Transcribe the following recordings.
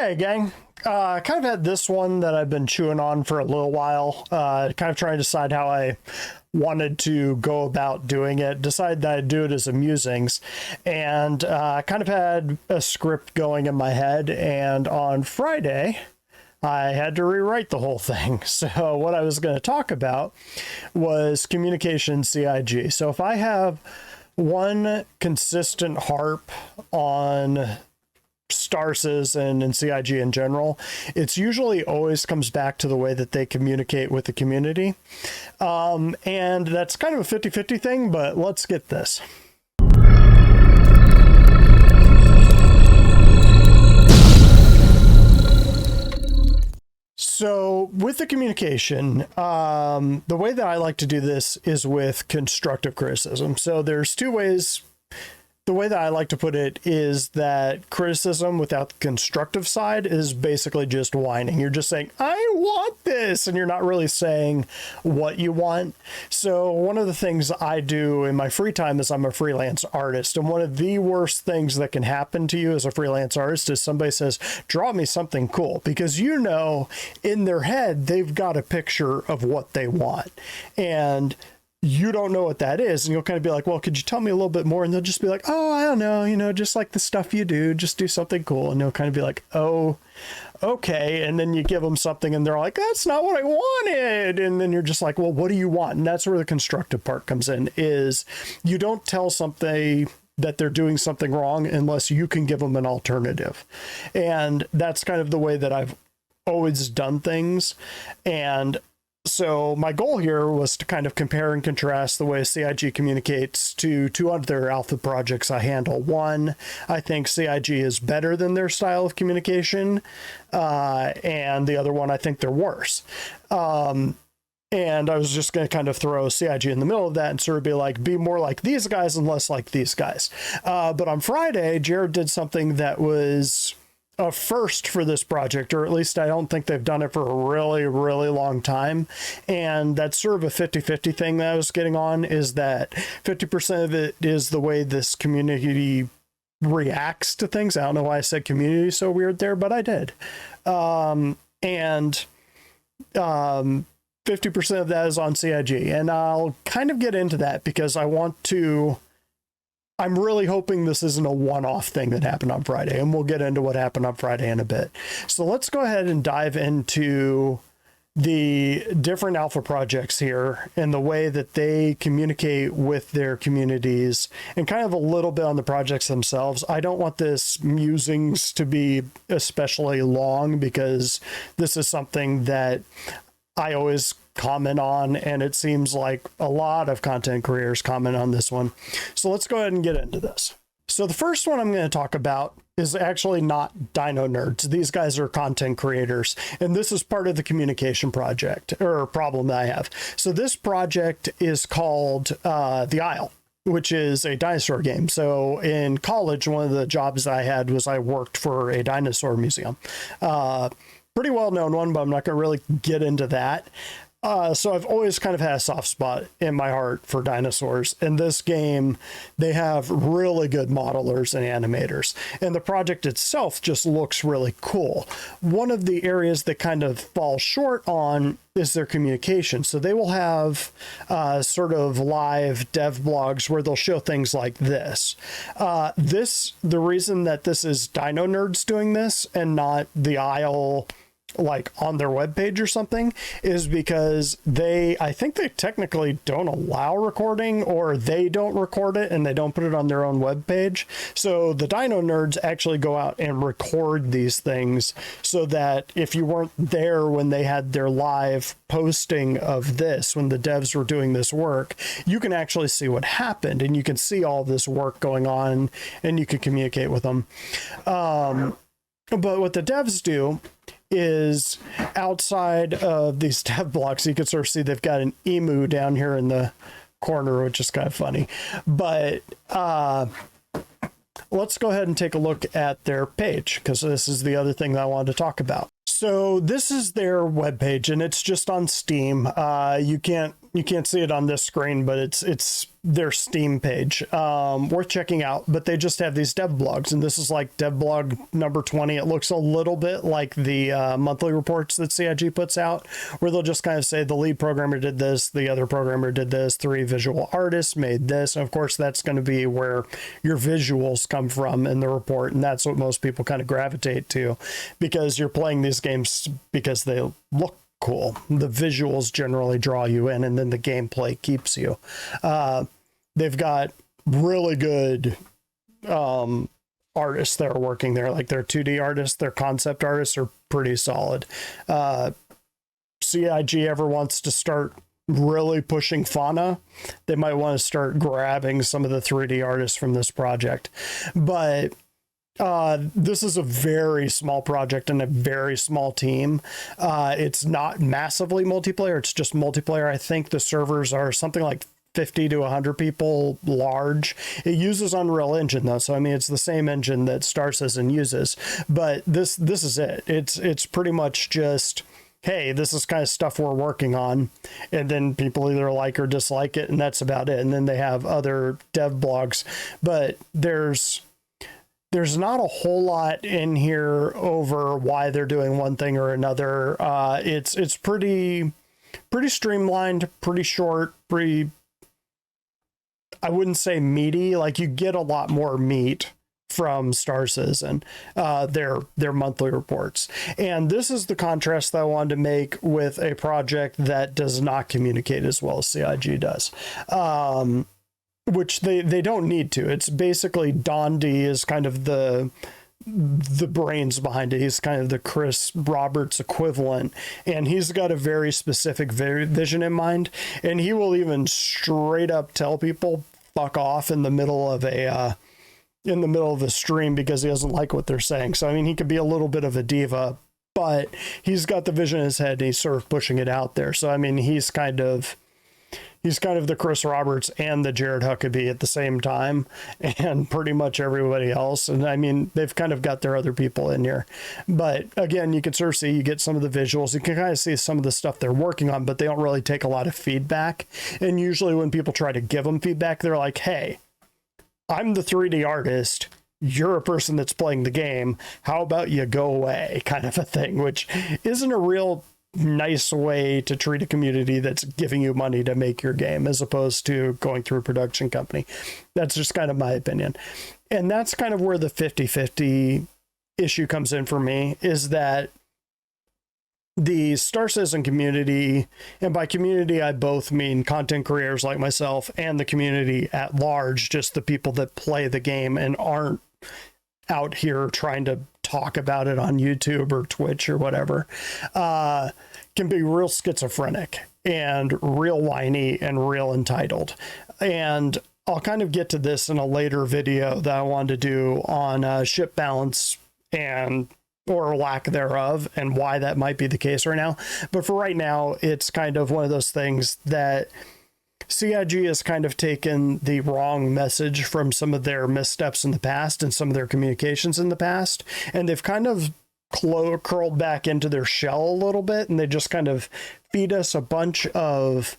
Hey gang, kind of had this one that I've been chewing on for a little while, kind of trying to decide how I wanted to go about doing it, decided that I'd do it as a musings, and kind of had a script going in my head, and on Friday I had to rewrite the whole thing. So what I was going to talk about was communication CIG. So if I have one consistent harp on Starses and in CIG in general, it's usually always comes back to the way that they communicate with the community. And that's kind of a 50-50 thing, but let's get this. So with the communication, the way that I like to do this is with constructive criticism. So there's two ways. The way that I like to put it is that criticism without the constructive side is basically just whining. You're just saying, I want this, and you're not really saying what you want. So one of the things I do in my free time is I'm a freelance artist. And one of the worst things that can happen to you as a freelance artist is somebody says, draw me something cool, because you know in their head, they've got a picture of what they want. And you don't know what that is, and you'll kind of be like, well, could you tell me a little bit more? And they'll just be like, oh, I don't know, just like the stuff you do, just do something cool. And they'll kind of be like, oh, okay. And then you give them something and they're like, that's not what I wanted. And then you're just like, well, what do you want? And that's where the constructive part comes in, is you don't tell something that they're doing something wrong unless you can give them an alternative. And that's kind of the way that I've always done things. And so my goal here was to kind of compare and contrast the way CIG communicates to two other alpha projects I handle. One, I think CIG is better than their style of communication, and the other one, I think they're worse. And I was just going to kind of throw CIG in the middle of that and sort of be like, be more like these guys and less like these guys. But on Friday, Jared did something that was a first for this project, or at least I don't think they've done it for a really, really long time. And that's sort of a 50-50 thing that I was getting on, is that 50% of it is the way this community reacts to things. I don't know why I said community so weird there, but I did. And 50% of that is on CIG. And I'll kind of get into that because I'm really hoping this isn't a one-off thing that happened on Friday, and we'll get into what happened on Friday in a bit. So let's go ahead and dive into the different alpha projects here and the way that they communicate with their communities, and kind of a little bit on the projects themselves. I don't want this musings to be especially long because this is something that I always comment on, and it seems like a lot of content creators comment on this one. So let's go ahead and get into this. So the first one I'm going to talk about is actually not Dino Nerds. These guys are content creators, and this is part of the communication project or problem that I have. So this project is called The Isle, which is a dinosaur game. So in college, one of the jobs that I had was I worked for a dinosaur museum. Pretty well-known one, but I'm not going to really get into that. So I've always kind of had a soft spot in my heart for dinosaurs. In this game, they have really good modelers and animators, and the project itself just looks really cool. One of the areas that kind of falls short on is their communication. So they will have sort of live dev blogs where they'll show things like this. The reason that this is Dino Nerds doing this and not the Isle like on their webpage or something is because I think they technically don't allow recording, or they don't record it and they don't put it on their own webpage. So the Dino Nerds actually go out and record these things so that if you weren't there when they had their live posting of this, when the devs were doing this work, you can actually see what happened and you can see all this work going on and you can communicate with them. But what the devs do is outside of these dev blocks, you can sort of see they've got an emu down here in the corner, which is kind of funny. But let's go ahead and take a look at their page, because this is the other thing that I wanted to talk about. So this is their webpage, and it's just on Steam. You can't You can't see it on this screen, but it's their Steam page. Worth checking out. But they just have these dev blogs, and this is like dev blog number 20. It looks a little bit like the monthly reports that CIG puts out, where they'll just kind of say the lead programmer did this, the other programmer did this, 3 visual artists made this. And of course, that's going to be where your visuals come from in the report, and that's what most people kind of gravitate to, because you're playing these games because they look cool. The visuals generally draw you in, and then the gameplay keeps you. They've got really good artists that are working there, like their 2D artists, their concept artists are pretty solid. CIG ever wants to start really pushing fauna, they might want to start grabbing some of the 3D artists from this project. But this is a very small project and a very small team. It's not massively multiplayer. It's just multiplayer. I think the servers are something like 50 to 100 people large. It uses Unreal Engine though, so I mean it's the same engine that Star Citizen uses. But this is it. It's pretty much just, hey, this is kind of stuff we're working on, and then people either like or dislike it, and that's about it. And then they have other dev blogs, but there's not a whole lot in here over why they're doing one thing or another. It's pretty streamlined, pretty short, pretty, I wouldn't say meaty. Like, you get a lot more meat from Star Citizen, their monthly reports. And this is the contrast that I wanted to make with a project that does not communicate as well as CIG does. Which they don't need to. It's basically Don D is kind of the brains behind it. He's kind of the Chris Roberts equivalent, and he's got a very specific vision in mind, and he will even straight up tell people fuck off in the middle of a stream because he doesn't like what they're saying. So I mean, he could be a little bit of a diva, but he's got the vision in his head and he's sort of pushing it out there. So I mean, he's kind of the Chris Roberts and the Jared Huckabee at the same time, and pretty much everybody else. And I mean, they've kind of got their other people in here. But again, you can sort of see, you get some of the visuals, you can kind of see some of the stuff they're working on, but they don't really take a lot of feedback. And usually when people try to give them feedback, they're like, hey, I'm the 3D artist. You're a person that's playing the game. How about you go away? Kind of a thing, which isn't a real nice way to treat a community that's giving you money to make your game, as opposed to going through a production company. That's just kind of my opinion. And that's kind of where the 50-50 issue comes in for me, is that the Star Citizen community, and by community I both mean content creators like myself and the community at large, just the people that play the game and aren't out here trying to talk about it on YouTube or Twitch or whatever, can be real schizophrenic and real whiny and real entitled. And I'll kind of get to this in a later video that I wanted to do on ship balance and or lack thereof, and why that might be the case right now. But for right now, it's kind of one of those things that CIG has kind of taken the wrong message from some of their missteps in the past and some of their communications in the past, and they've kind of curled back into their shell a little bit, and they just kind of feed us a bunch of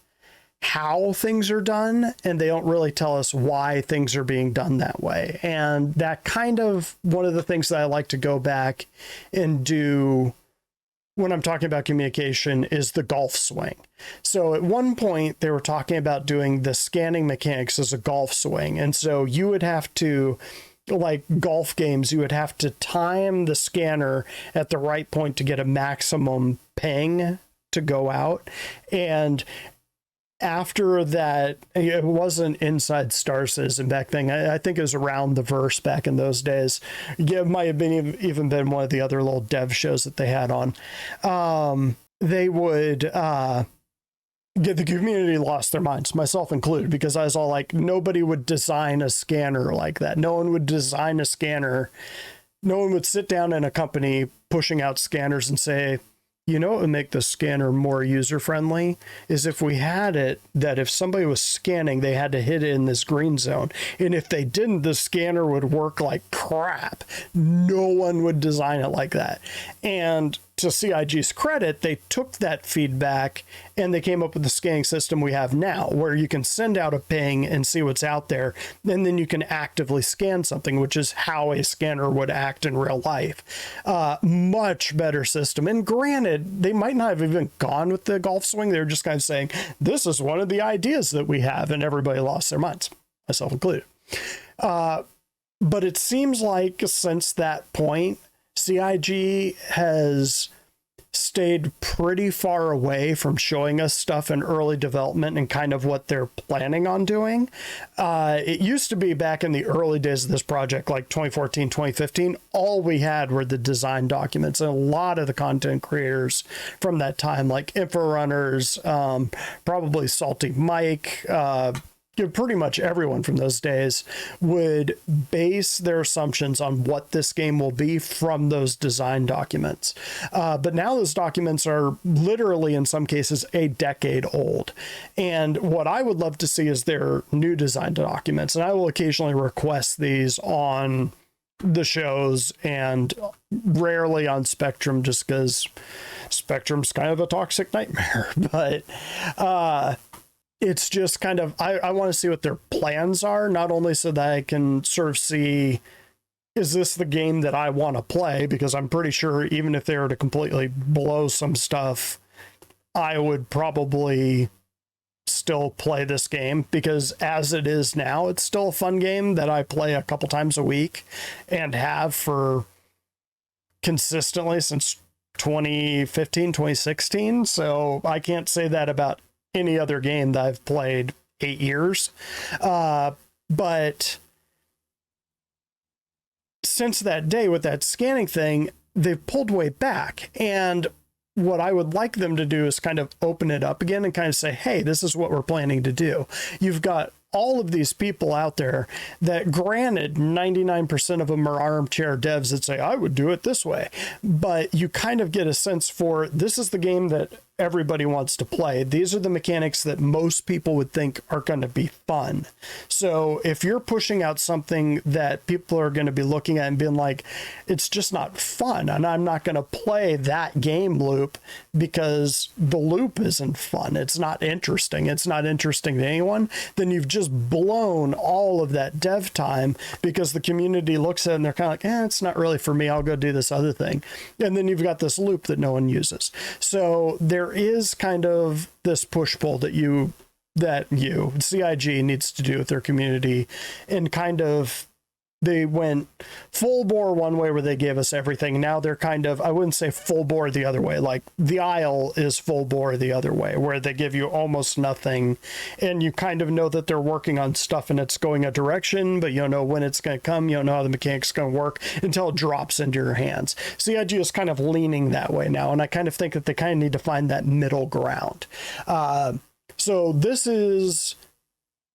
how things are done, and they don't really tell us why things are being done that way. And that kind of one of the things that I like to go back and do when I'm talking about communication is the golf swing. So at one point they were talking about doing the scanning mechanics as a golf swing. And so you would have to, like golf games, you would have to time the scanner at the right point to get a maximum ping to go out. And after that, it wasn't inside Star Citizen back then. I think it was around the Verse back in those days. Yeah, it might have been even been one of the other little dev shows that they had on. They would the community lost their minds, myself included, because I was all like, nobody would design a scanner like that. No one would design a scanner. No one would sit down in a company pushing out scanners and say, you know what would make the scanner more user-friendly is if we had it that if somebody was scanning, they had to hit it in this green zone. And if they didn't, the scanner would work like crap. No one would design it like that. And to CIG's credit, they took that feedback and they came up with the scanning system we have now, where you can send out a ping and see what's out there, and then you can actively scan something, which is how a scanner would act in real life. Much better system. And granted, they might not have even gone with the golf swing. They're just kind of saying, this is one of the ideas that we have, and everybody lost their minds, myself included. But it seems like since that point, CIG has stayed pretty far away from showing us stuff in early development and kind of what they're planning on doing. It used to be back in the early days of this project, like 2014, 2015, all we had were the design documents, and a lot of the content creators from that time, like Infrarunners, probably Salty Mike, pretty much everyone from those days would base their assumptions on what this game will be from those design documents. But now those documents are literally, in some cases, a decade old. And what I would love to see is their new design documents. And I will occasionally request these on the shows and rarely on Spectrum, just because Spectrum's kind of a toxic nightmare. But, it's just kind of, I want to see what their plans are, not only so that I can sort of see, is this the game that I want to play? Because I'm pretty sure even if they were to completely blow some stuff, I would probably still play this game, because as it is now, it's still a fun game that I play a couple times a week and have for consistently since 2015, 2016. So I can't say that about any other game that I've played 8 years. But since that day with that scanning thing, they've pulled way back. And what I would like them to do is kind of open it up again and kind of say, hey, this is what we're planning to do. You've got all of these people out there that, granted, 99% of them are armchair devs that say, I would do it this way. But you kind of get a sense for, this is the game that everybody wants to play. These are the mechanics that most people would think are going to be fun. So if you're pushing out something that people are going to be looking at and being like, it's just not fun, and I'm not going to play that game loop because the loop isn't fun, it's not interesting to anyone, then you've just blown all of that dev time, because the community looks at it and they're kind of like, it's not really for me, I'll go do this other thing. And then you've got this loop that no one uses. So there is kind of this push-pull that CIG needs to do with their community, and kind of, they went full bore one way where they gave us everything. Now they're kind of, I wouldn't say full bore the other way. Like the Isle is full bore the other way, where they give you almost nothing, and you kind of know that they're working on stuff and it's going a direction, but you don't know when it's going to come. You don't know how the mechanics going to work until it drops into your hands. CIG is kind of leaning that way now, and I kind of think that they kind of need to find that middle ground. So this is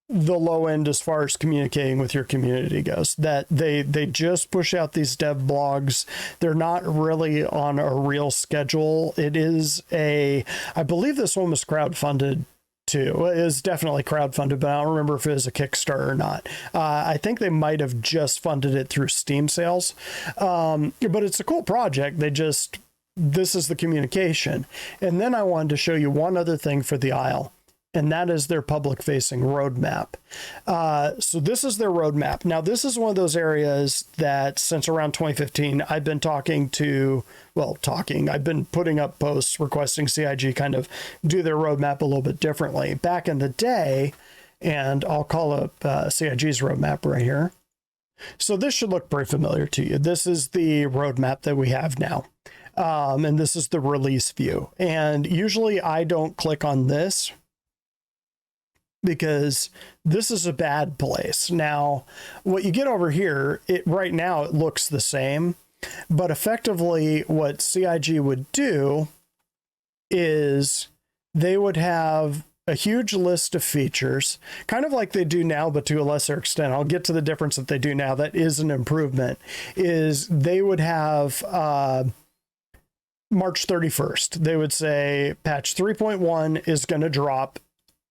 the low end as far as communicating with your community goes, that they just push out these dev blogs. They're not really on a real schedule. It is I believe this one was crowdfunded too. It is definitely crowdfunded, but I don't remember if it was a Kickstarter or not. I think they might have just funded it through Steam sales. But it's a cool project. This is the communication. And then I wanted to show you one other thing for the Isle, and that is their public-facing roadmap. So this is their roadmap. Now, this is one of those areas that since around 2015, I've been I've been putting up posts requesting CIG kind of do their roadmap a little bit differently. Back in the day, and I'll call up CIG's roadmap right here. So this should look pretty familiar to you. This is the roadmap that we have now. And this is the release view. And usually I don't click on this, because this is a bad place. Now, what you get over here, right now it looks the same, but effectively what CIG would do is they would have a huge list of features, kind of like they do now, but to a lesser extent. I'll get to the difference that they do now. That is an improvement. Is they would have March 31st. They would say patch 3.1 is going to drop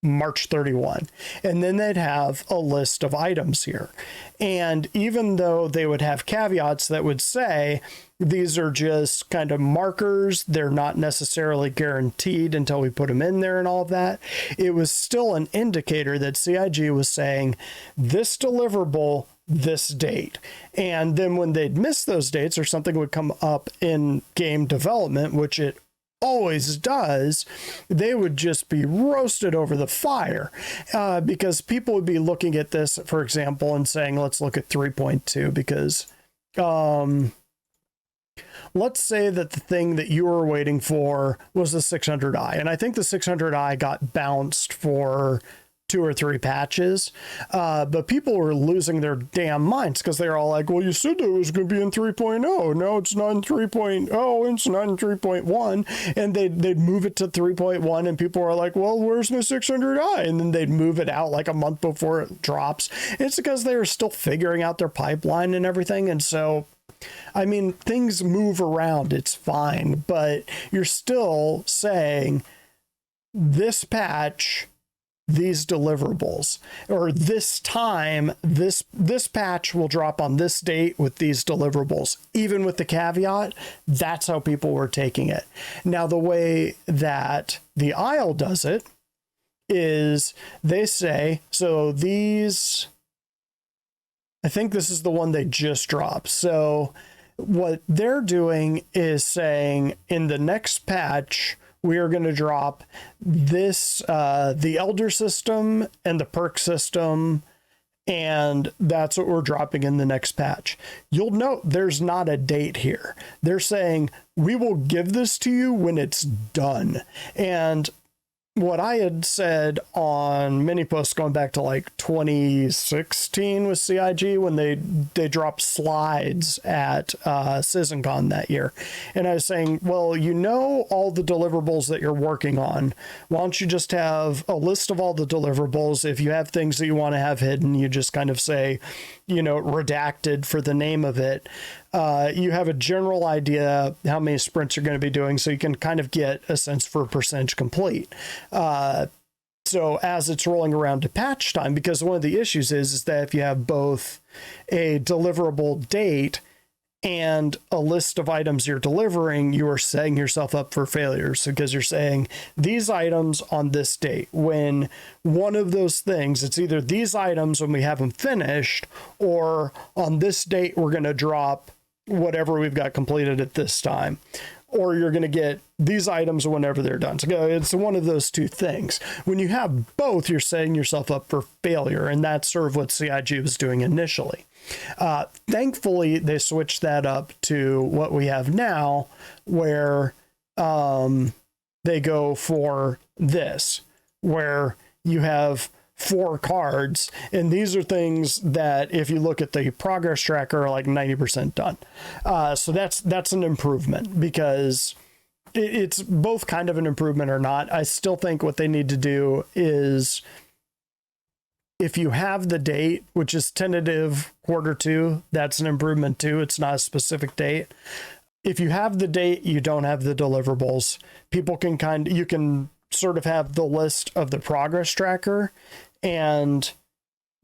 March 31. And then they'd have a list of items here. And even though they would have caveats that would say, these are just kind of markers, they're not necessarily guaranteed until we put them in there and all of that, it was still an indicator that CIG was saying, this deliverable, this date. And then when they'd miss those dates or something would come up in game development, which it always does, they would just be roasted over the fire because people would be looking at this, for example, and saying, let's look at 3.2 because let's say that the thing that you were waiting for was the 600i, and I think the 600i got bounced for 2 or 3 patches, but people were losing their damn minds because they're all like, well, you said it was going to be in 3.0. No, it's not in 3.0. It's not in 3.1. And they'd move it to 3.1 and people were like, well, where's my 600i? And then they'd move it out like a month before it drops. It's because they were still figuring out their pipeline and everything. And so, I mean, things move around. It's fine, but you're still saying this patch, these deliverables, or this time, this patch will drop on this date with these deliverables, even with the caveat. That's how people were taking it. Now, the way that the Isle does it is they say, so these, I think this is the one they just dropped. So what they're doing is saying in the next patch, we are going to drop this, the Elder system and the perk system, and that's what we're dropping in the next patch. You'll note there's not a date here. They're saying, we will give this to you when it's done. And what I had said on mini posts going back to like 2016 with CIG when they dropped slides at CISGCon that year. And I was saying, well, you know all the deliverables that you're working on. Why don't you just have a list of all the deliverables? If you have things that you want to have hidden, you just kind of say, you know, redacted for the name of it. You have a general idea how many sprints you're going to be doing, so you can kind of get a sense for percentage complete. So as it's rolling around to patch time, because one of the issues is that if you have both a deliverable date and a list of items you're delivering, you are setting yourself up for failures because you're saying these items on this date. When one of those things, it's either these items when we have them finished, or on this date, we're going to drop whatever we've got completed at this time, or you're going to get these items whenever they're done. So it's one of those two things. When you have both, you're setting yourself up for failure. And that's sort of what CIG was doing initially. Thankfully, they switched that up to what we have now, where they go for this, where you have 4 cards, and these are things that if you look at the progress tracker are like 90% done. So that's an improvement, because it's both kind of an improvement or not. I still think what they need to do is, if you have the date, which is tentative Q2, that's an improvement too. It's not a specific date. If you have the date, you don't have the deliverables. People can you can sort of have the list of the progress tracker, and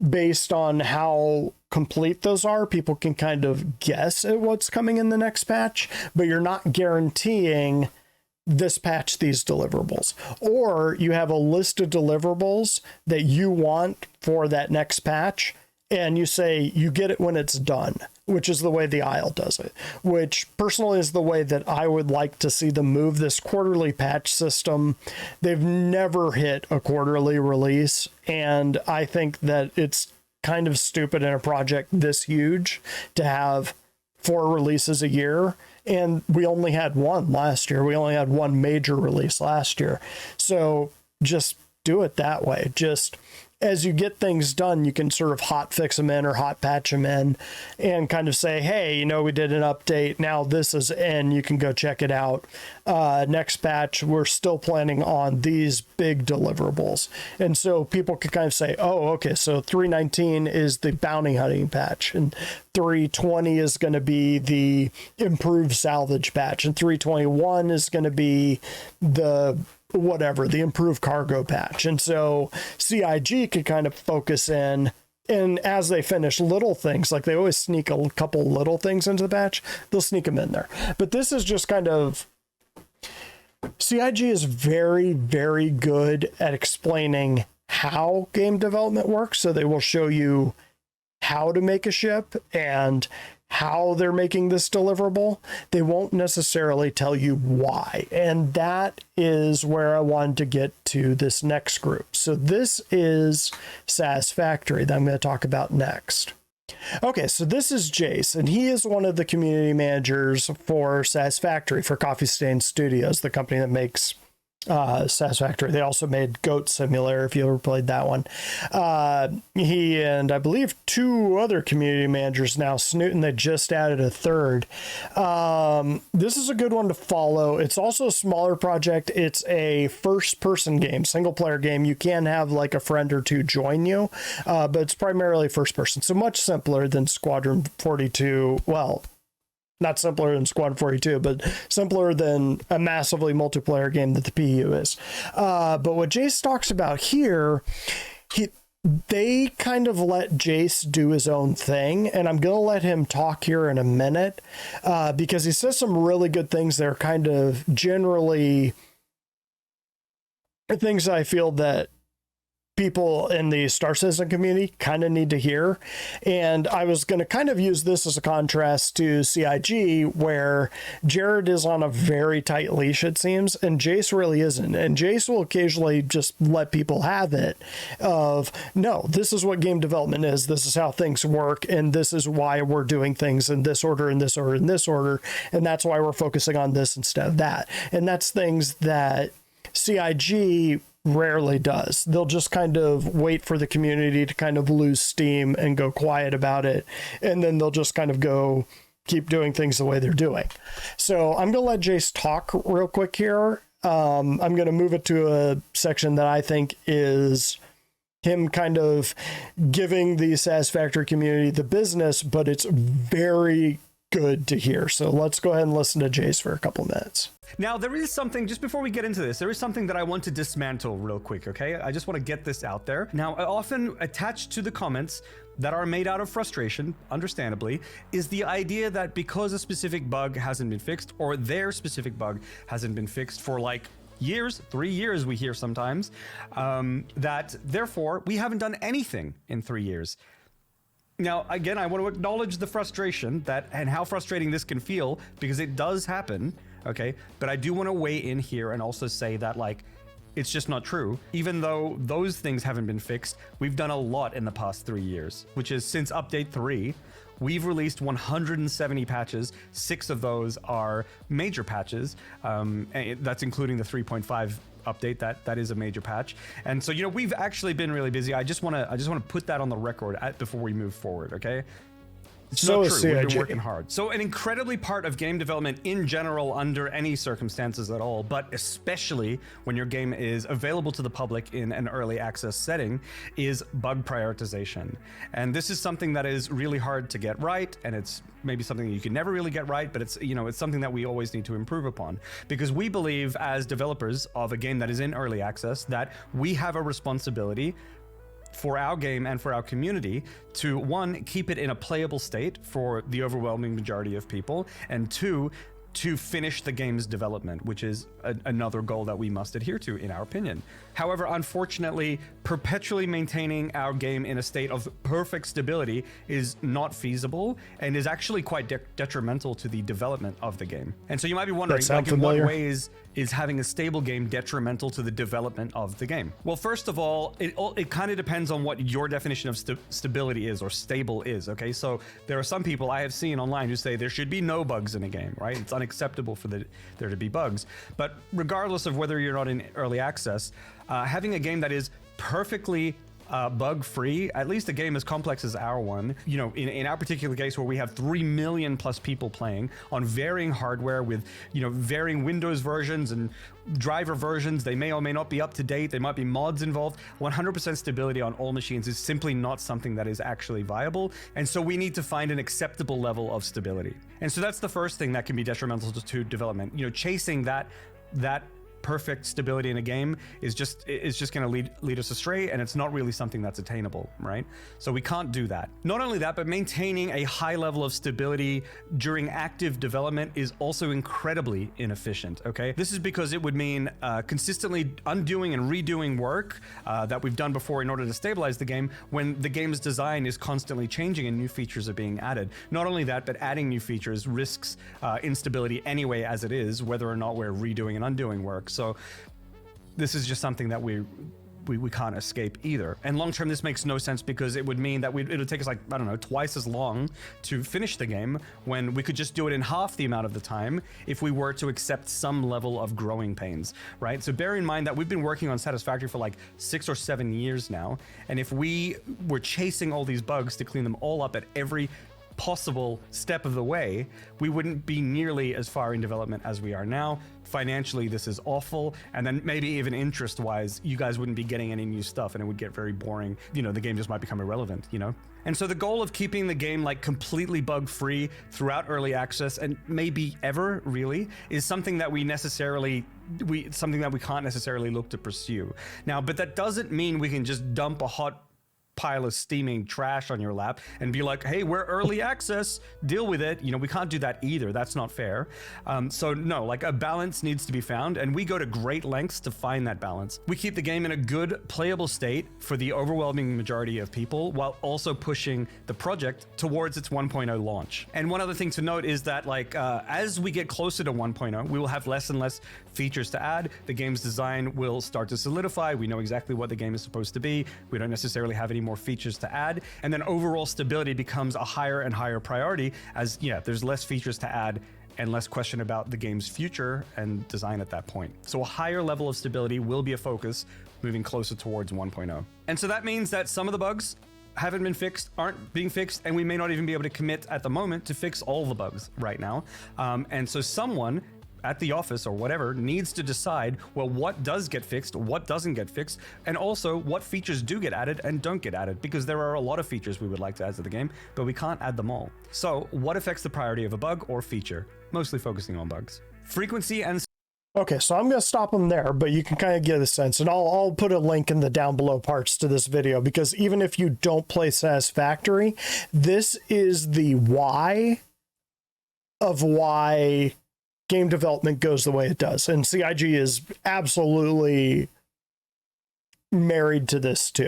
based on how complete those are, people can kind of guess at what's coming in the next patch, but you're not guaranteeing this patch these deliverables. Or you have a list of deliverables that you want for that next patch, and you say you get it when it's done, which is the way the Isle does it, which personally is the way that I would like to see them move this quarterly patch system. They've never hit a quarterly release, and I think that it's kind of stupid in a project this huge to have 4 releases a year. And we only had one last year. We only had one major release last year. So just do it that way. Just as you get things done, you can sort of hot fix them in or hot patch them in and kind of say, hey, you know, we did an update. Now this is in. You can go check it out. Next patch, we're still planning on these big deliverables. And so people can kind of say, oh, okay, so 319 is the bounty hunting patch, and 320 is going to be the improved salvage patch, and 321 is going to be the whatever, the improved cargo patch. And so CIG could kind of focus in, and as they finish little things, like they always sneak a couple little things into the patch, they'll sneak them in there. But this is just kind of, CIG is very, very good at explaining how game development works. So they will show you how to make a ship and how they're making this deliverable. They won't necessarily tell you why. And that is where I wanted to get to this next group. So this is Satisfactory that I'm going to talk about next. Okay, so this is Jace, and he is one of the community managers for Satisfactory, for Coffee Stain Studios, the company that makes Satisfactory. They also made Goat Simulator, if you ever played that one. He and I believe 2 other community managers now, Snoot, and they just added a third. This is a good one to follow. It's also a smaller project. It's a first-person game, single-player game. You can have like a friend or 2 join you, but it's primarily first-person, so much simpler than Squadron 42. Well, not simpler than Squad 42, but simpler than a massively multiplayer game that the PU is. But what Jace talks about here, they kind of let Jace do his own thing, and I'm going to let him talk here in a minute, because he says some really good things that are kind of generally things I feel that people in the Star Citizen community kind of need to hear. And I was going to kind of use this as a contrast to CIG, where Jared is on a very tight leash, it seems, and Jace really isn't. And Jace will occasionally just let people have it of, no, this is what game development is, this is how things work, and this is why we're doing things in this order, in this order, in this order, and that's why we're focusing on this instead of that. And that's things that CIG rarely does. They'll just kind of wait for the community to kind of lose steam and go quiet about it, and then they'll just kind of go keep doing things the way they're doing. So I'm gonna let Jace talk real quick here. I'm gonna move it to a section that I think is him kind of giving the Satisfactory community the business, but it's very good to hear. So let's go ahead and listen to Jace for a couple minutes. Now, there is something, just before we get into this, there is something that I want to dismantle real quick, okay? I just want to get this out there. Now, often attached to the comments that are made out of frustration, understandably, is the idea that because a specific bug hasn't been fixed, or their specific bug hasn't been fixed for like years, 3 years we hear sometimes, that therefore we haven't done anything in 3 years. Now, again, I want to acknowledge the frustration that and how frustrating this can feel, because it does happen, okay? But I do want to weigh in here and also say that, like, it's just not true. Even though those things haven't been fixed, we've done a lot in the past 3 years, which is since update 3, we've released 170 patches. 6 of those are major patches. And that's including the 3.5 update. That is a major patch. And so, you know, we've actually been really busy. I just want to put that on the record before we move forward, okay? It's not true. We've been working hard. So an incredibly part of game development in general, under any circumstances at all, but especially when your game is available to the public in an early access setting, is bug prioritization. And this is something that is really hard to get right, and it's maybe something that you can never really get right, but it's, you know, it's something that we always need to improve upon, because we believe as developers of a game that is in early access that we have a responsibility for our game and for our community to, 1, keep it in a playable state for the overwhelming majority of people, and 2, to finish the game's development, which is another goal that we must adhere to, in our opinion. However, unfortunately, perpetually maintaining our game in a state of perfect stability is not feasible and is actually quite detrimental to the development of the game. And so you might be wondering, like, in what ways is having a stable game detrimental to the development of the game? Well, first of all, it kind of depends on what your definition of stability is, or stable is, okay? So there are some people I have seen online who say there should be no bugs in a game, right? It's unacceptable for there to be bugs. But regardless of whether you're not in early access, having a game that is perfectly bug-free, at least a game as complex as our one, you know, in our particular case where we have 3 million plus people playing on varying hardware with, you know, varying Windows versions and driver versions, they may or may not be up to date, there might be mods involved, 100% stability on all machines is simply not something that is actually viable, and so we need to find an acceptable level of stability. And so that's the first thing that can be detrimental to development, you know, chasing that perfect stability in a game is just going to lead us astray, and it's not really something that's attainable, right? So we can't do that. Not only that, but maintaining a high level of stability during active development is also incredibly inefficient, okay? This is because it would mean consistently undoing and redoing work that we've done before in order to stabilize the game when the game's design is constantly changing and new features are being added. Not only that, but adding new features risks instability anyway as it is, whether or not we're redoing and undoing work. So this is just something that we can't escape either. And long term, this makes no sense because it would mean that it would take us like, I don't know, twice as long to finish the game when we could just do it in half the amount of the time if we were to accept some level of growing pains, right? So bear in mind that we've been working on Satisfactory for like 6 or 7 years now. And if we were chasing all these bugs to clean them all up at every possible step of the way, we wouldn't be nearly as far in development as we are now. Financially, this is awful, and then maybe even interest-wise, you guys wouldn't be getting any new stuff, and it would get very boring. You know, the game just might become irrelevant, you know? And so the goal of keeping the game like completely bug-free throughout early access, and maybe ever really, is something that we can't necessarily look to pursue. Now, but that doesn't mean we can just dump a hot pile of steaming trash on your lap and be like, hey, we're early access, deal with it. You know, we can't do that either. That's not fair. So no, like a balance needs to be found, and we go to great lengths to find that balance. We keep the game in a good playable state for the overwhelming majority of people while also pushing the project towards its 1.0 launch. And one other thing to note is that like as we get closer to 1.0, we will have less and less features to add. The game's design will start to solidify. We know exactly what the game is supposed to be. We don't necessarily have any more features to add, and then overall stability becomes a higher and higher priority as there's less features to add and less question about the game's future and design at that point. So a higher level of stability will be a focus moving closer towards 1.0. And so that means that some of the bugs haven't been fixed, aren't being fixed, and we may not even be able to commit at the moment to fix all the bugs right now. And so someone at the office or whatever needs to decide, well, what does get fixed, what doesn't get fixed, and also what features do get added and don't get added, because there are a lot of features we would like to add to the game, but we can't add them all. So what affects the priority of a bug or feature? Mostly focusing on bugs. Frequency and... Okay, so I'm going to stop them there, but you can kind of get a sense, and I'll put a link in the down below parts to this video, because even if you don't play Satisfactory, this is the why of why game development goes the way it does. And CIG is absolutely married to this too.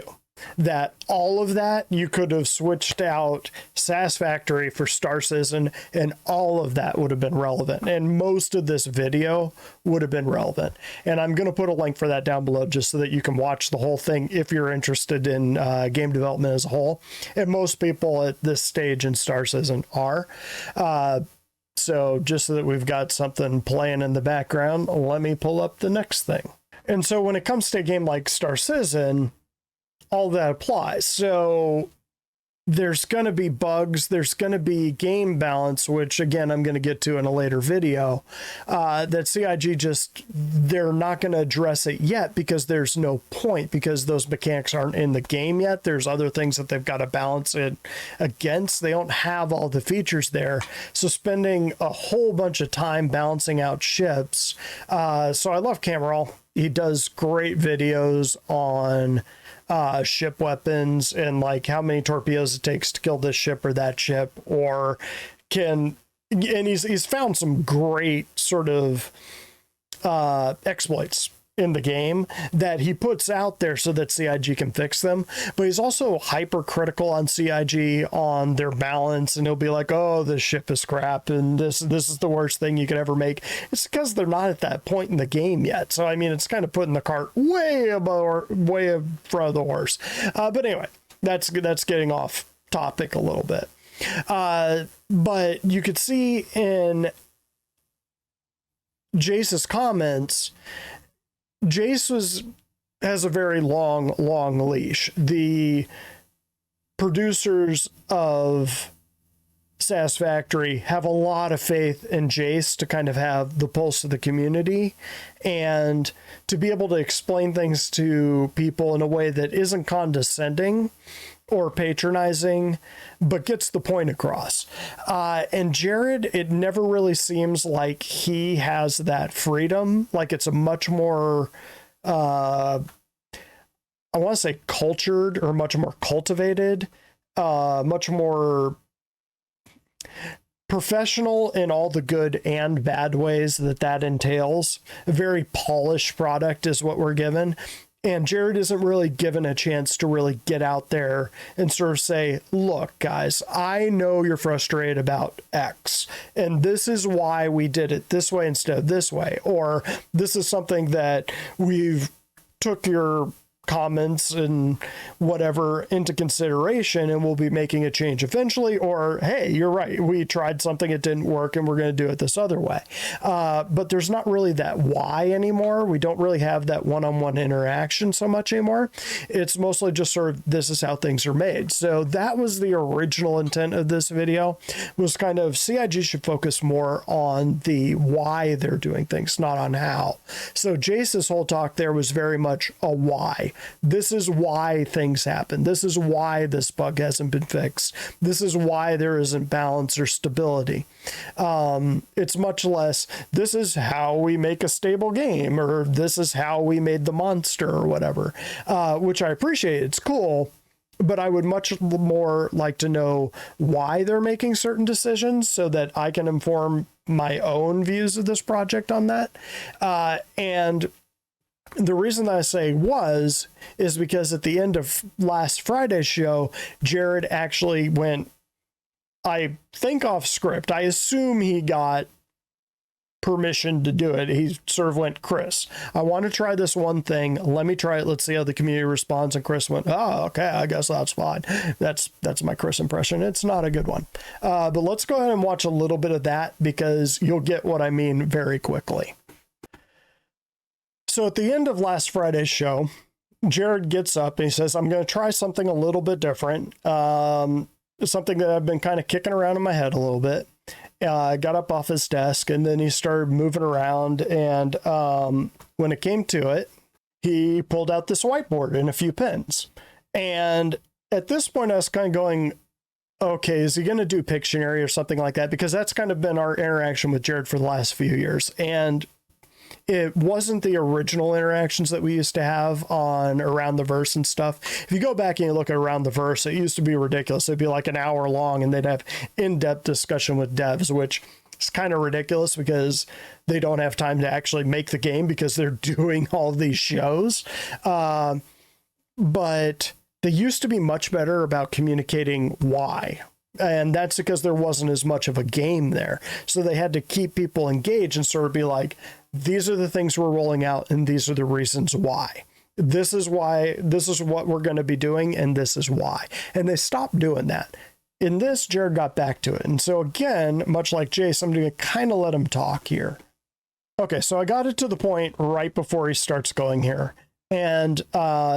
That all of that, you could have switched out Satisfactory for Star Citizen, and all of that would have been relevant. And most of this video would have been relevant. And I'm going to put a link for that down below just so that you can watch the whole thing if you're interested in game development as a whole. And most people at this stage in Star Citizen are. So just so that we've got something playing in the background, let me pull up the next thing. And so when it comes to a game like Star Citizen, all that applies. So there's going to be bugs, there's going to be game balance, which again, I'm going to get to in a later video, that CIG they're not going to address it yet because there's no point, because those mechanics aren't in the game yet. There's other things that they've got to balance it against. They don't have all the features there. So spending a whole bunch of time balancing out ships. So I love Cameron. He does great videos on ship weapons and like how many torpedoes it takes to kill this ship or that ship, and he's found some great sort of exploits in the game that he puts out there so that CIG can fix them. But he's also hypercritical on CIG on their balance, and he'll be like, oh, this ship is crap and this is the worst thing you could ever make. It's because they're not at that point in the game yet. So I mean, it's kind of putting the cart way in front of the horse. But anyway, that's getting off topic a little bit. But you could see in Jace's comments, Jace has a very long leash. The producers of Satisfactory have a lot of faith in Jace to kind of have the pulse of the community and to be able to explain things to people in a way that isn't condescending or patronizing, but gets the point across. And Jared, it never really seems like he has that freedom. Like it's a much more, I want to say cultured or much more cultivated, much more professional in all the good and bad ways that entails. A very polished product is what we're given. And Jared isn't really given a chance to really get out there and sort of say, look, guys, I know you're frustrated about X, and this is why we did it this way instead of this way. Or this is something that we've took your comments and whatever into consideration, and we'll be making a change eventually. Or, hey, you're right, we tried something, it didn't work, and we're going to do it this other way. But there's not really that why anymore. We don't really have that one-on-one interaction so much anymore. It's mostly just sort of, this is how things are made. So that was the original intent of this video, was kind of CIG should focus more on the why they're doing things, not on how. So Jace's whole talk there was very much a why. This is why things happen. This is why this bug hasn't been fixed. This is why there isn't balance or stability. It's much less, this is how we make a stable game, or this is how we made the monster, or whatever, which I appreciate. It's cool. But I would much more like to know why they're making certain decisions so that I can inform my own views of this project on that. And the reason that I say is because at the end of last Friday's show, Jared actually went, I think, off script. I assume he got permission to do it. He sort of went, Chris, I want to try this one thing. Let me try it. Let's see how the community responds. And Chris went, oh, okay, I guess that's fine. That's my Chris impression. It's not a good one. But let's go ahead and watch a little bit of that, because you'll get what I mean very quickly. So at the end of last Friday's show, Jared gets up and he says, I'm going to try something a little bit different. Something that I've been kind of kicking around in my head a little bit. Got up off his desk, and then he started moving around. And when it came to it, he pulled out this whiteboard and a few pens. And at this point, I was kind of going, okay, is he going to do Pictionary or something like that? Because that's kind of been our interaction with Jared for the last few years. And it wasn't the original interactions that we used to have on Around the Verse and stuff. If you go back and you look at Around the Verse, it used to be ridiculous. It'd be like an hour long, and they'd have in-depth discussion with devs, which is kind of ridiculous because they don't have time to actually make the game because they're doing all these shows. But they used to be much better about communicating why. And that's because there wasn't as much of a game there. So they had to keep people engaged and sort of be like, these are the things we're rolling out, and these are the reasons why. This is why, this is what we're going to be doing, and this is why. And they stopped doing that. In this, Jared got back to it. And so again, much like Jace, I'm going to kind of let him talk here. Okay, so I got it to the point right before he starts going here. And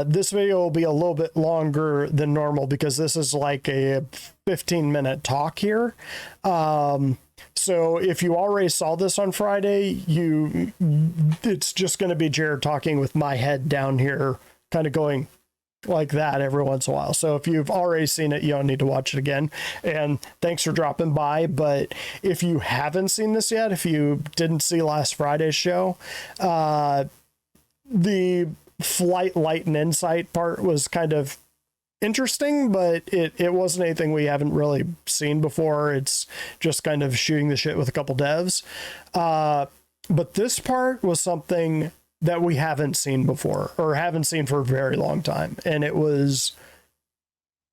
this video will be a little bit longer than normal because this is like a 15-minute talk here. So if you already saw this on Friday, it's just going to be Jared talking with my head down here, kind of going like that every once in a while. So if you've already seen it, you don't need to watch it again. And thanks for dropping by. But if you haven't seen this yet, if you didn't see last Friday's show, the flight, light, and insight part was kind of interesting, but it wasn't anything we haven't really seen before. It's just kind of shooting the shit with a couple devs. But this part was something that we haven't seen before, or haven't seen for a very long time. And it was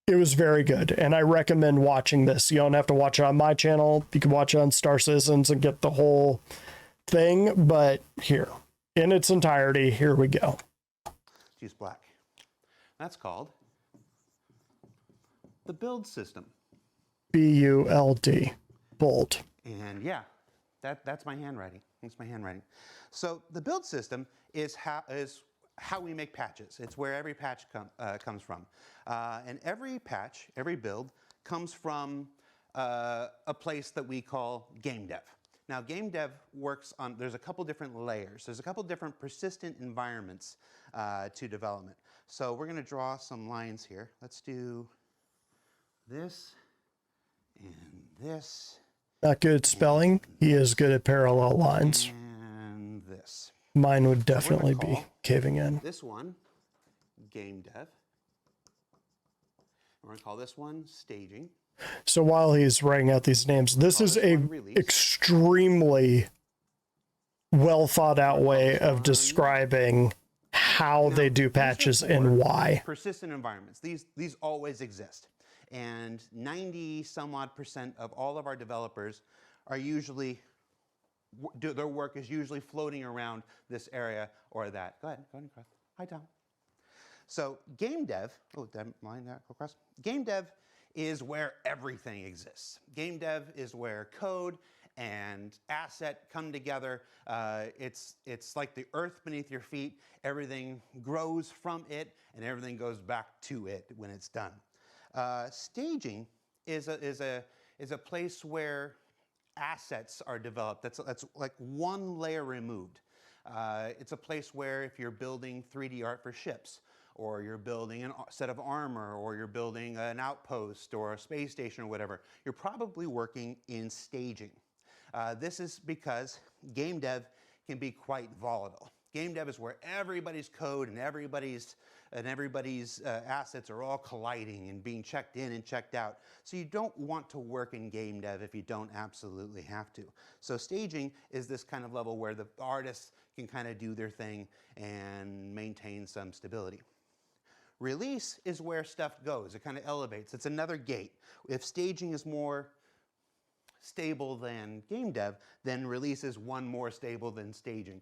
very good. And I recommend watching this. You don't have to watch it on my channel. You can watch it on Star Citizens and get the whole thing. But here, in its entirety, here we go. Use black. That's called the build system. BULD. Bold. And yeah, that's my handwriting. That's my handwriting. So the build system is how we make patches. It's where every patch comes from. And every patch, every build, comes from a place that we call game dev. Now, game dev works on, there's a couple different layers. There's a couple different persistent environments to development. So we're going to draw some lines here. Let's do this and this Not good at spelling. He is good at parallel lines. and this. Mine would So we're definitely gonna be call caving in. this one game dev. We're going to call this one staging. So while he's writing out these names, this is a extremely well thought out way of describing how they do patches and why. Persistent environments. These always exist. And 90 some odd % of all of our developers are usually, their work is usually floating around this area or that. Go ahead and cross. Hi, Tom. So game dev, oh, that line that go across. Game dev is where everything exists. Game dev is where code and asset come together. It's like the earth beneath your feet. Everything grows from it, and everything goes back to it when it's done. Staging is a place where assets are developed. That's like one layer removed. It's a place where if you're building 3D art for ships, or you're building a set of armor, or you're building an outpost or a space station or whatever, you're probably working in staging. This is because game dev can be quite volatile. Game dev is where everybody's code and everybody's assets are all colliding and being checked in and checked out. So you don't want to work in game dev if you don't absolutely have to. So staging is this kind of level where the artists can kind of do their thing and maintain some stability. Release is where stuff goes. It kind of elevates. It's another gate. If staging is more stable than game dev, then release is one more stable than staging.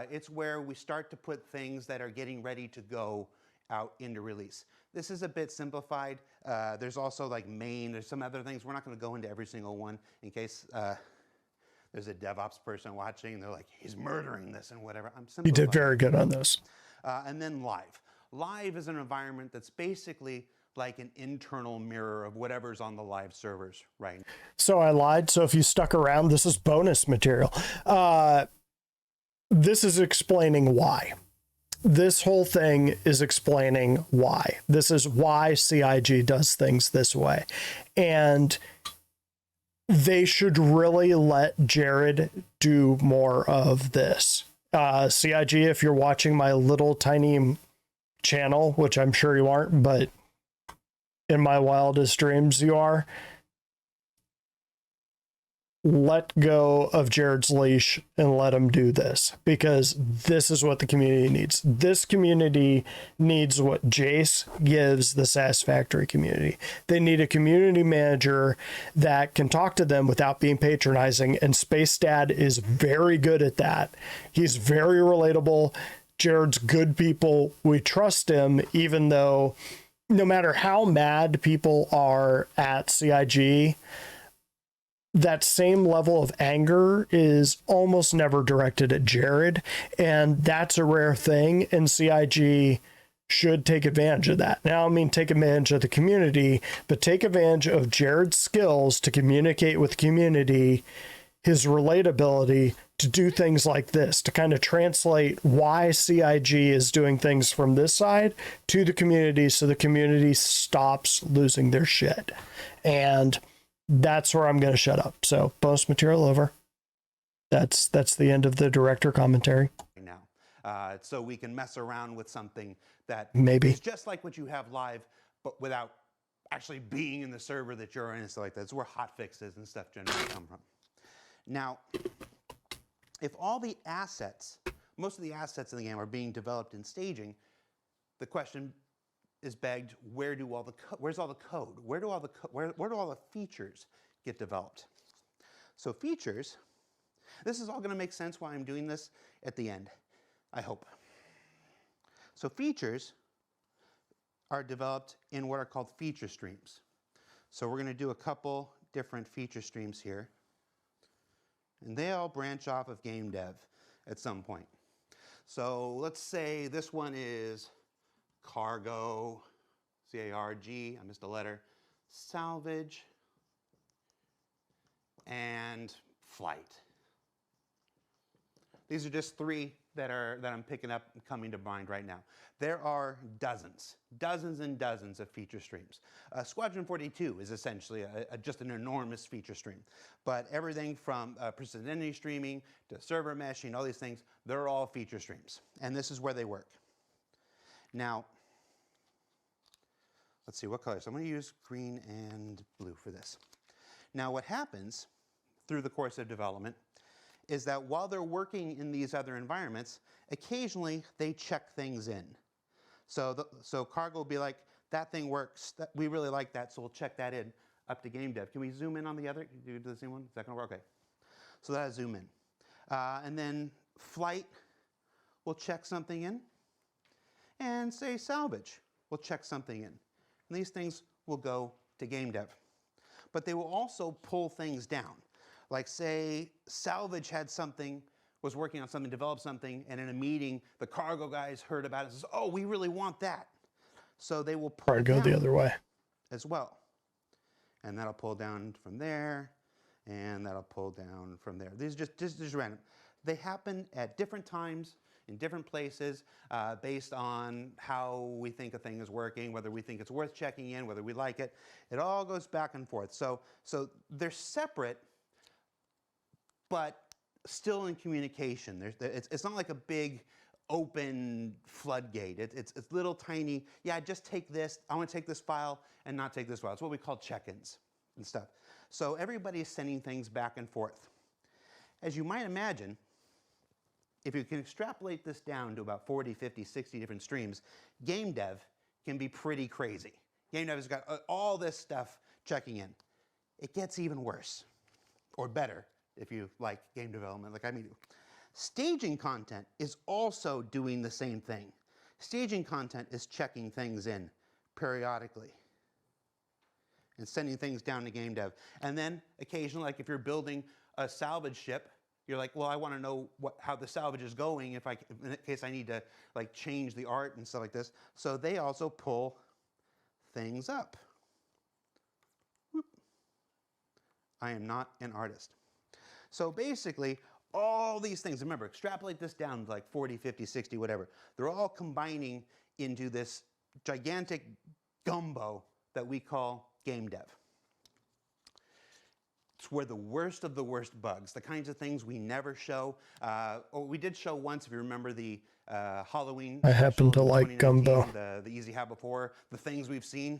It's where we start to put things that are getting ready to go out into release. This is a bit simplified. There's also like main, there's some other things. We're not going to go into every single one in case there's a DevOps person watching and they're like, he's murdering this and whatever. I'm simplifying. You did very good on this. And then live. Live is an environment that's basically like an internal mirror of whatever's on the live servers right now. So I lied. So if you stuck around, this is bonus material. This is explaining why. This whole thing is explaining why. This is why CIG does things this way. And they should really let Jared do more of this. CIG, if you're watching my little tiny channel, which I'm sure you aren't, but in my wildest dreams you are, let go of Jared's leash and let him do this, because this is what the community needs. This community needs what Jace gives the Satisfactory community. They need a community manager that can talk to them without being patronizing, and Space Dad is very good at that. He's very relatable. Jared's good people. We trust him, even though no matter how mad people are at CIG, that same level of anger is almost never directed at Jared. And that's a rare thing. And CIG should take advantage of that. Now, I mean, take advantage of the community, but take advantage of Jared's skills to communicate with the community, his relatability, to do things like this, to kind of translate why CIG is doing things from this side to the community, so the community stops losing their shit. And that's where I'm going to shut up. So bonus material over. That's the end of the director commentary. Now, so we can mess around with something that maybe is just like what you have live, but without actually being in the server that you're in and stuff like that. It's where hot fixes and stuff generally come from. Now, if all the assets, most of the assets in the game are being developed in staging, the question is begged: where's all the code? Where do all the features get developed? So features, this is all going to make sense why I'm doing this at the end, I hope. So features are developed in what are called feature streams. So we're going to do a couple different feature streams here, and they all branch off of game dev at some point. So let's say this one is cargo, C-A-R-G, I missed a letter, salvage, and flight. These are just 3 that I'm picking up and coming to mind right now. There are dozens and dozens of feature streams. Squadron 42 is essentially just an enormous feature stream. But everything from persistent entity streaming to server meshing, all these things, they're all feature streams. And this is where they work. Now, let's see what colors. I'm going to use green and blue for this. Now, what happens through the course of development is that while they're working in these other environments, occasionally they check things in. So cargo will be like, that thing works, we really like that, so we'll check that in up to game dev. Can we zoom in on the other? Do the same one? Is that going to work? Okay. So that'll zoom in. And then flight will check something in. And say salvage will check something in. And these things will go to game dev. But they will also pull things down. Like say salvage had something, was working on something, developed something, and in a meeting, the cargo guys heard about it and says, oh, we really want that. So they will pull or go the other way as well. And that'll pull down from there, and that'll pull down from there. These are just random. They happen at different times, in different places, based on how we think a thing is working, whether we think it's worth checking in, whether we like it. It all goes back and forth. So they're separate, but still in communication. It's not like a big open floodgate. It's little tiny, yeah, just take this. I want to take this file and not take this file. It's what we call check-ins and stuff. So everybody's sending things back and forth. As you might imagine, if you can extrapolate this down to about 40, 50, 60 different streams, game dev can be pretty crazy. Game dev has got all this stuff checking in. It gets even worse, or better, if you like game development like I do. Staging content is also doing the same thing. Staging content is checking things in periodically and sending things down to game dev. And then occasionally, like if you're building a salvage ship, you're like, well, I want to know how the salvage is going in case I need to like change the art and stuff like this. So they also pull things up. Whoop. I am not an artist. So basically, all these things, remember, extrapolate this down to like 40, 50, 60, whatever. They're all combining into this gigantic gumbo that we call game dev. It's where the worst of the worst bugs, the kinds of things we never show. We did show once, if you remember the Halloween. I happen to like gumbo. The Easy How Before, the things we've seen.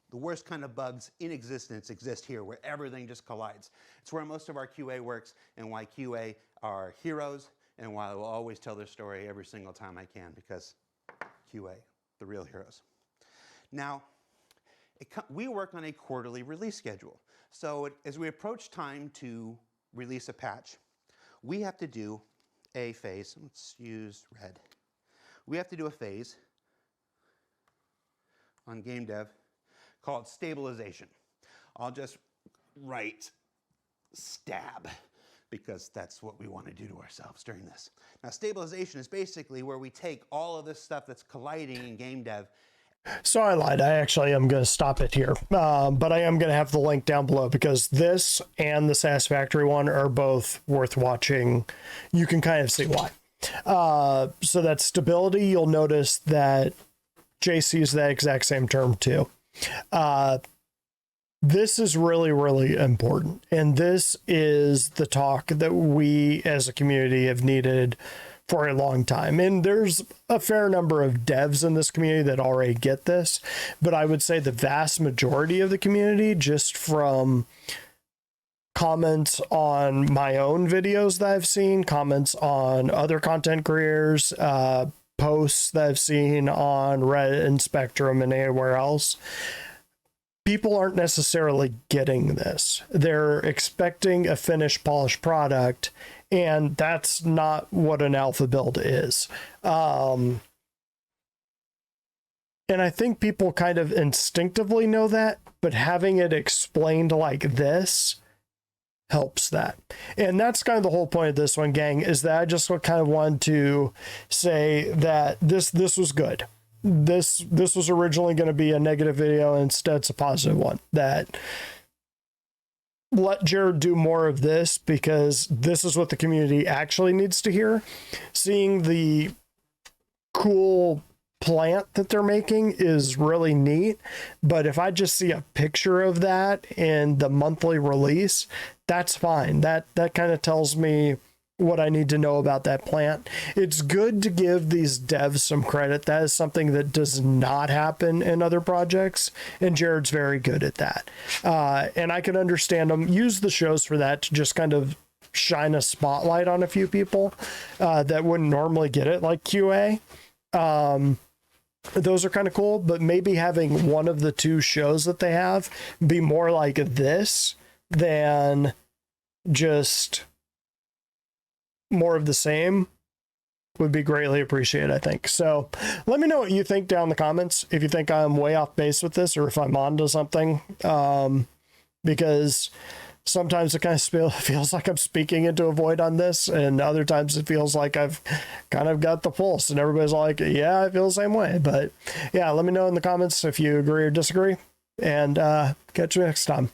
The worst kind of bugs in existence exist here, where everything just collides. It's where most of our QA works, and why QA are heroes, and why I will always tell their story every single time I can, because QA, the real heroes. Now, we work on a quarterly release schedule. So as we approach time to release a patch, we have to do a phase. Let's use red. We have to do a phase on game dev called stabilization. I'll just write stab, because that's what we want to do to ourselves during this. Now, stabilization is basically where we take all of this stuff that's colliding in game dev. So I lied. I actually am going to stop it here, but I am going to have the link down below, because this and the Satisfactory one are both worth watching. You can kind of see why. So that stability, you'll notice that JC is that exact same term too. This is really, really important. And this is the talk that we as a community have needed for a long time. And there's a fair number of devs in this community that already get this, but I would say the vast majority of the community, just from comments on my own videos that I've seen, comments on other content creators, posts that I've seen on Reddit and Spectrum and anywhere else, people aren't necessarily getting this. They're expecting a finished, polished product, and that's not what an alpha build is. And I think people kind of instinctively know that, but having it explained like this helps that. And that's kind of the whole point of this one, gang, is that I just kind of wanted to say that this was good. This was originally going to be a negative video, and instead it's a positive one. That let Jared do more of this, because this is what the community actually needs to hear. Seeing the cool plant that they're making is really neat, but if I just see a picture of that in the monthly release, that's fine. That kind of tells me what I need to know about that plant. It's good to give these devs some credit. That is something that does not happen in other projects, and Jared's very good at that. And I can understand them use the shows for that, to just kind of shine a spotlight on a few people that wouldn't normally get it, like QA. Those are kind of cool, but maybe having one of the two shows that they have be more like this than just more of the same would be greatly appreciated, I think. So let me know what you think down in the comments, if you think I'm way off base with this or if I'm onto something, because sometimes it kind of feels like I'm speaking into a void on this, and other times it feels like I've kind of got the pulse and everybody's like, yeah, I feel the same way. But yeah, let me know in the comments if you agree or disagree, and catch you next time.